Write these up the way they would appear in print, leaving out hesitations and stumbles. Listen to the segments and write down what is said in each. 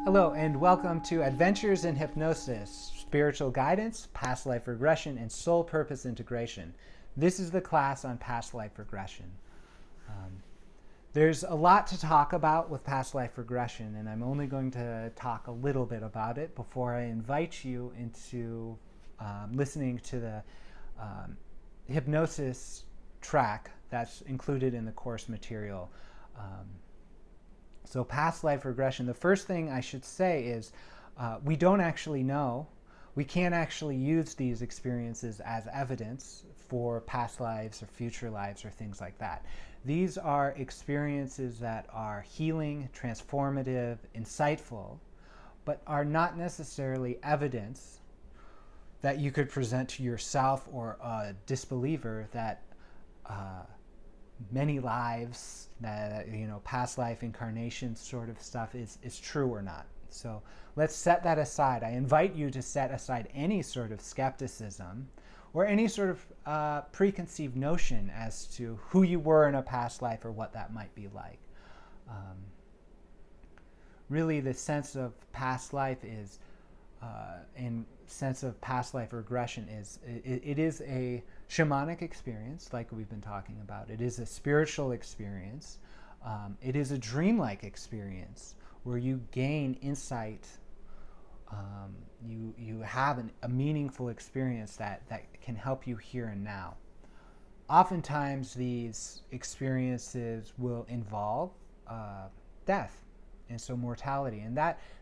Hello and welcome to Adventures in Hypnosis, Spiritual Guidance, Past Life Regression, and Soul Purpose Integration. This is the class on past life regression. There's a lot to talk about with past life regression, and I'm only going to talk a little bit about it before I invite you into listening to the hypnosis track that's included in the course material. So past life regression, the first thing I should say is we don't actually know. We can't actually use these experiences as evidence for past lives or future lives or things like that. These are experiences that are healing, transformative, insightful, but are not necessarily evidence that you could present to yourself or a disbeliever that many lives, that past life incarnation sort of stuff is true or not. So let's set that aside. I invite you to set aside any sort of skepticism or any sort of preconceived notion as to who you were in a past life or what that might be like. Really, the sense of past life is, and sense of past life regression is, it is a shamanic experience, like we've been talking about. It is a spiritual experience. It is a dreamlike experience where you gain insight. You have a meaningful experience that can help you here and now. Oftentimes, these experiences will involve death, and so mortality. And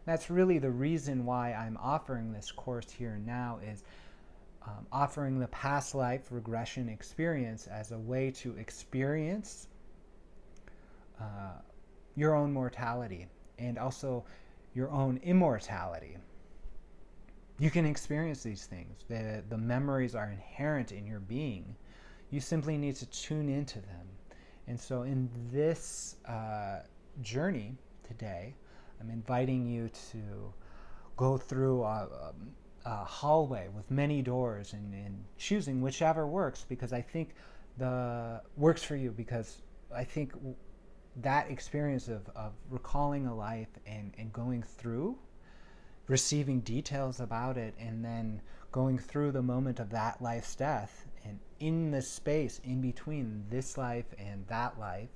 that's really the reason why I'm offering this course here and now, is offering the past life regression experience as a way to experience your own mortality and also your own immortality. You can experience these things. The memories are inherent in your being. You simply need to tune into them. And so in this journey today, I'm inviting you to go through a hallway with many doors and choosing whichever works, because I think works for you, because I think that experience of recalling a life and going through, receiving details about it, and then going through the moment of that life's death, and in the space in between this life and that life,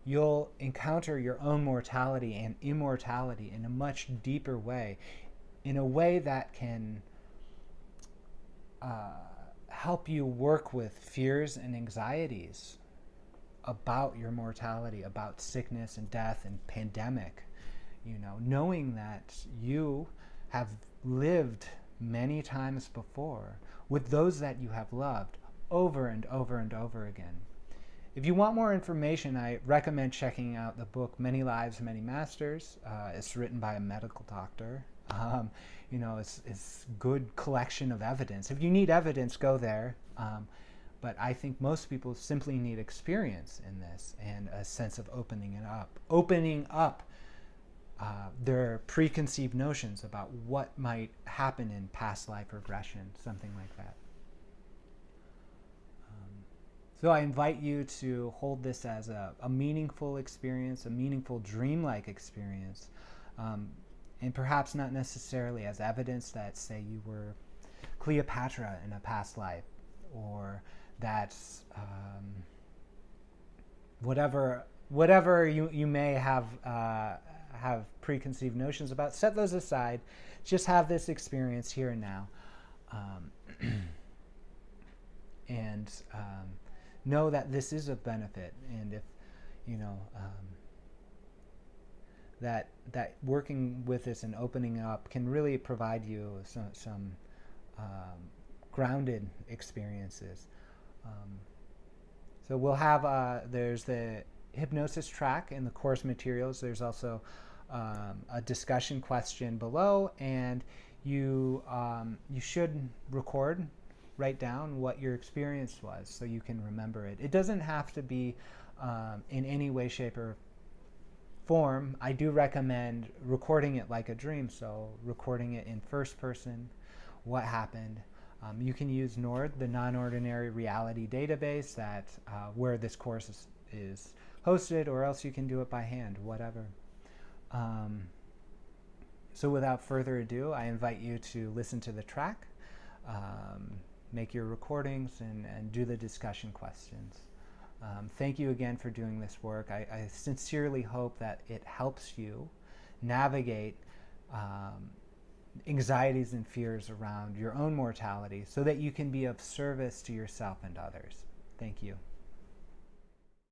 you'll encounter your own mortality and immortality in a much deeper way, in a way that can help you work with fears and anxieties about your mortality, about sickness and death and pandemic. Knowing that you have lived many times before with those that you have loved over and over and over again. If you want more information, I recommend checking out the book Many Lives, Many Masters. It's written by a medical doctor. It's good collection of evidence. If you need evidence, go there. But I think most people simply need experience in this and a sense of opening up their preconceived notions about what might happen in past life regression, something like that. So I invite you to hold this as a meaningful experience, a meaningful dreamlike experience, and perhaps not necessarily as evidence that, say, you were Cleopatra in a past life, or that whatever you may have preconceived notions about. Set those aside. Just have this experience here and now, and know that this is of benefit. And if that working with this and opening up can really provide you some grounded experiences. So we'll have there's the hypnosis track in the course materials. There's also a discussion question below, and you should write down what your experience was so you can remember it. It doesn't have to be in any way, shape, or form. I do recommend recording it like a dream, so recording it in first person, what happened. You can use NORD, the Non-Ordinary Reality Database, that where this course is hosted, or else you can do it by hand, whatever. So without further ado, I invite you to listen to the track, make your recordings, and do the discussion questions. Thank you again for doing this work. I sincerely hope that it helps you navigate anxieties and fears around your own mortality so that you can be of service to yourself and others. Thank you.